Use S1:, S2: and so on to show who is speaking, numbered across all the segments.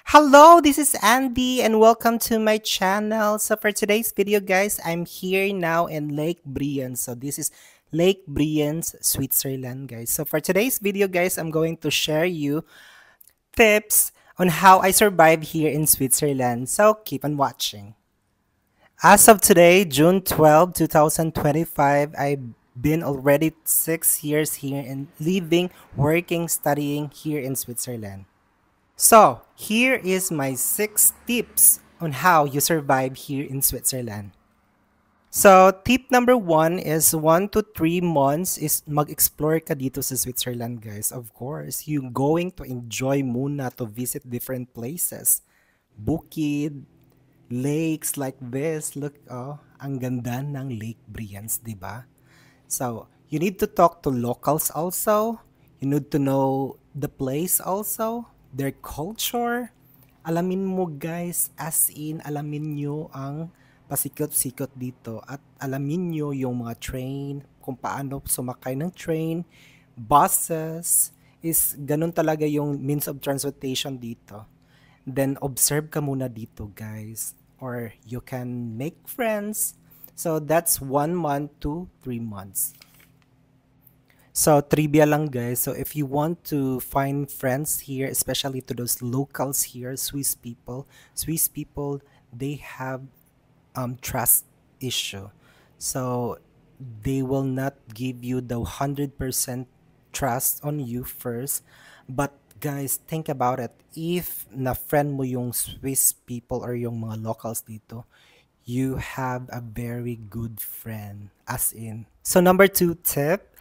S1: Hello, this is Andy and welcome to my channel. So for today's video guys, I'm here now in Lake Brion. So this is Lake Brion, Switzerland guys. So for today's video guys, I'm going to share you tips on how I survive here in Switzerland. So keep on watching. As of today, June 12, 2025, I've been already 6 years here and living, working, studying here in Switzerland. So, here is my 6 tips on how you survive here in Switzerland. So, tip number 1 is 1 to 3 months is mag-explore ka dito sa Switzerland, guys. Of course, you going to enjoy muna to visit different places. Bukid, lakes like this. Look, oh, ang ganda ng Lake Brians, di ba? So, you need to talk to locals also. You need to know the place also, their culture. Alamin mo guys, as in, alamin nyo ang pasikot-sikot dito at alamin nyo yung mga train, kung paano sumakay ng train, buses, is ganun talaga yung means of transportation dito. Then, observe ka muna dito guys. Or you can make friends. So, that's 1 month to 3 months. So, trivia lang guys. So, if you want to find friends here, especially to those locals here, Swiss people, they have trust issue. So, they will not give you the 100% trust on you first. But guys, think about it. If na-friend mo yung Swiss people or yung mga locals dito, you have a very good friend. As in. So, number two tip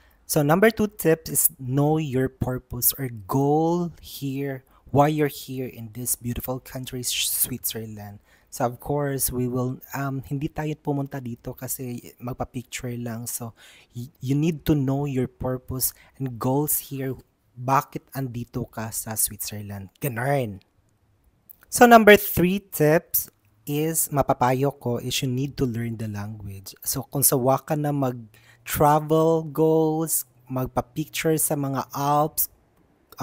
S1: is know your purpose or goal here, why you're here in this beautiful country, Switzerland. So of course, we will hindi tayo pumunta dito kasi magpa-picture lang. So you need to know your purpose and goals here. Bakit andito ka sa Switzerland? Ganun. So number 3 tips is mapapayo ko is you need to learn the language. So kung sawa ka na mag-travel goals, magpa-picture sa mga Alps,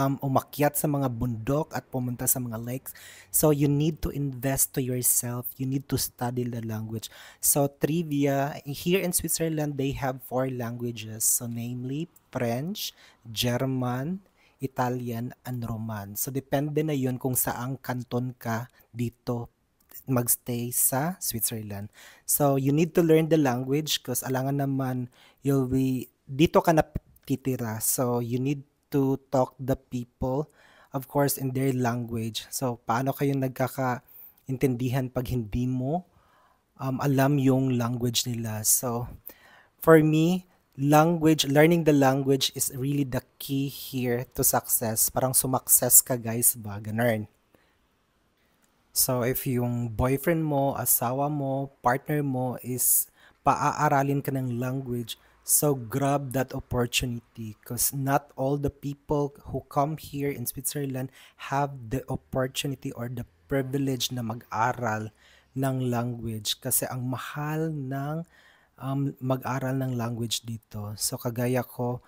S1: umakyat sa mga bundok at pumunta sa mga lakes. So you need to invest to yourself. You need to study the language. So trivia, here in Switzerland, they have 4 languages. So namely, French, German, Italian, and Roman. So depende na yun kung saang kanton ka dito magstay sa Switzerland. So you need to learn the language because alangan naman you'll be dito ka na titira. So you need to talk the people of course in their language. So paano kayo nagkakaintindihan pag hindi mo alam yung language nila. So for me, learning the language is really the key here to success. Parang sumakses ka guys ba? Ganun. So, if yung boyfriend mo, asawa mo, partner mo is paaaralin ka ng language, so grab that opportunity because not all the people who come here in Switzerland have the opportunity or the privilege na mag-aral ng language kasi ang mahal ng mag-aral ng language dito. So, kagaya ko,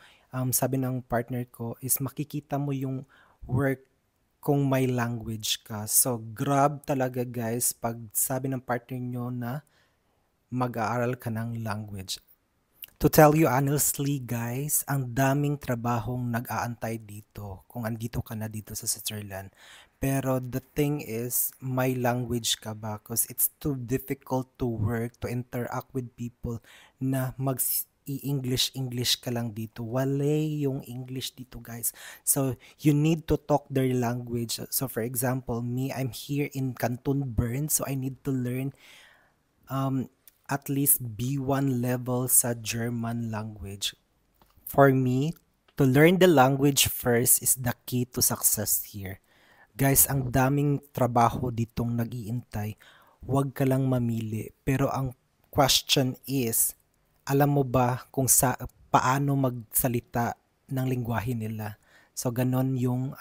S1: sabi ng partner ko is makikita mo yung work kung may language ka. So, grab talaga guys pag sabi ng partner nyo na mag-aaral ka ng language. To tell you honestly guys, ang daming trabahong nag-aantay dito kung andito ka na dito sa Switzerland. Pero the thing is, may language ka ba? Because it's too difficult to work, to interact with people na i-English ka lang dito. Wale yung English dito, guys. So, you need to talk their language. So, for example, me, I'm here in Canton Bern, so I need to learn at least B1 level sa German language. For me, to learn the language first is the key to success here. Guys, ang daming trabaho ditong nag-iintay. Huwag ka lang mamili. Pero ang question is, alam mo ba kung paano magsalita ng lingwahe nila? So, ganon yung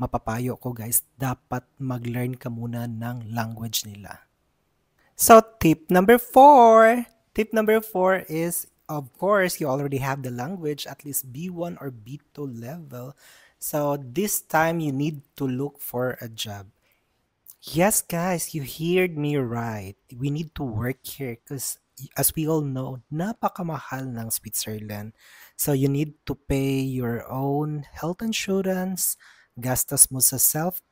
S1: mapapayo ko guys. Dapat mag-learn ka muna ng language nila. So, tip number 4. Tip number 4 is, of course, you already have the language, at least B1 or B2 level. So, this time, you need to look for a job. Yes, guys, you heard me right. We need to work here because, as we all know, napakamahal ng Switzerland. So you need to pay your own health insurance, gastos mo sa self,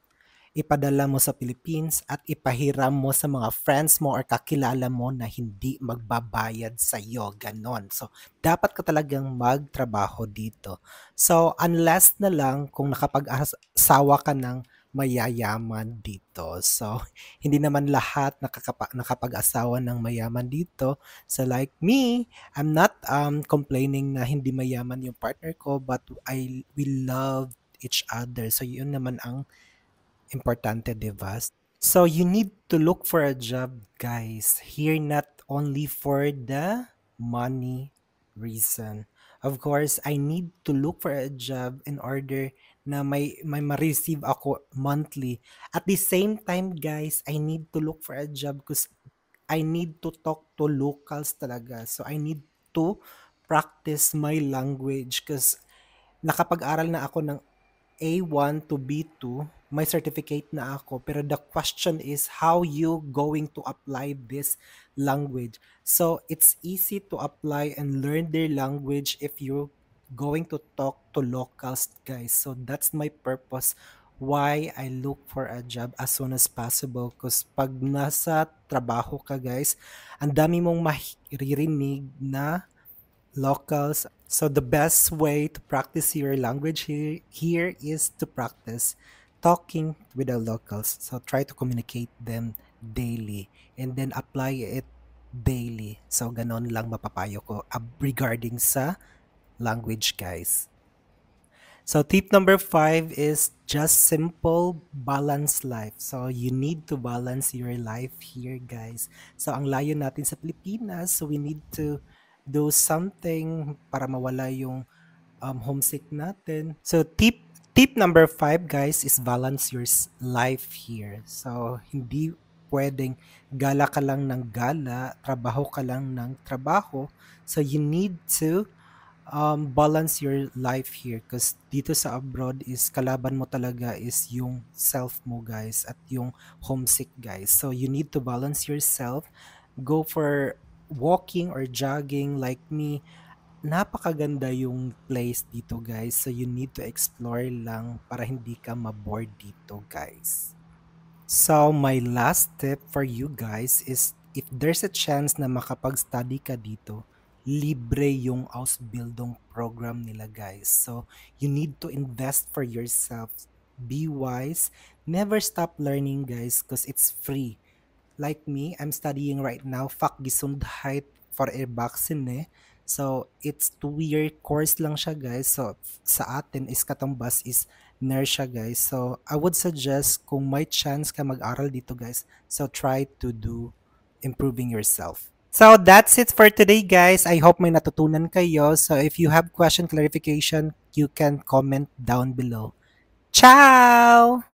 S1: ipadala mo sa Philippines at ipahiram mo sa mga friends mo or kakilala mo na hindi magbabayad sa iyo, ganon. So, dapat ka talagang magtrabaho dito. So, unless na lang kung nakapag-asawa ka ng mayayaman dito. So, hindi naman lahat nakapag-asawa ng mayaman dito. So, like me, I'm not complaining na hindi mayaman yung partner ko, but we love each other. So, yun naman ang importante, 'di ba? So you need to look for a job, guys. Here not only for the money reason. Of course, I need to look for a job in order na may ma-receive ako monthly. At the same time, guys, I need to look for a job because I need to talk to locals talaga. So I need to practice my language because nakapag-aral na ako ng A1 to B2, may certificate na ako. Pero the question is how you going to apply this language. So it's easy to apply and learn their language if you're going to talk to locals, guys. So that's my purpose why I look for a job as soon as possible. Because pag nasa trabaho ka, guys, ang dami mong maririnig na locals. So the best way to practice your language here is to practice talking with the locals. So try to communicate them daily and then apply it daily. So ganon lang mapapayo ko regarding sa language, guys. So tip number 5 is just simple balance life. So you need to balance your life here, guys. So ang layo natin sa Pilipinas, so we need to do something para mawala yung homesick natin. So tip number 5, guys, is balance your life here. So hindi pwedeng gala ka lang ng gala, trabaho ka lang ng trabaho. So you need to balance your life here because dito sa abroad is kalaban mo talaga is yung self mo, guys, at yung homesick, guys. So you need to balance yourself, go for walking or jogging like me. Napakaganda yung place dito, guys, so you need to explore lang para hindi ka ma-bored dito, guys. So, my last tip for you guys is if there's a chance na makapag-study ka dito, libre yung Ausbildung program nila, guys. So, you need to invest for yourself. Be wise. Never stop learning, guys, because it's free. Like me, I'm studying right now Fachgesundheit for Erwachsene. So, it's 2-year course lang siya, guys. So, sa atin is katumbas is nurse siya, guys. So, I would suggest kung may chance ka mag-aral dito, guys, so try to do improving yourself. So, that's it for today, guys. I hope may natutunan kayo. So, if you have question clarification, you can comment down below. Ciao!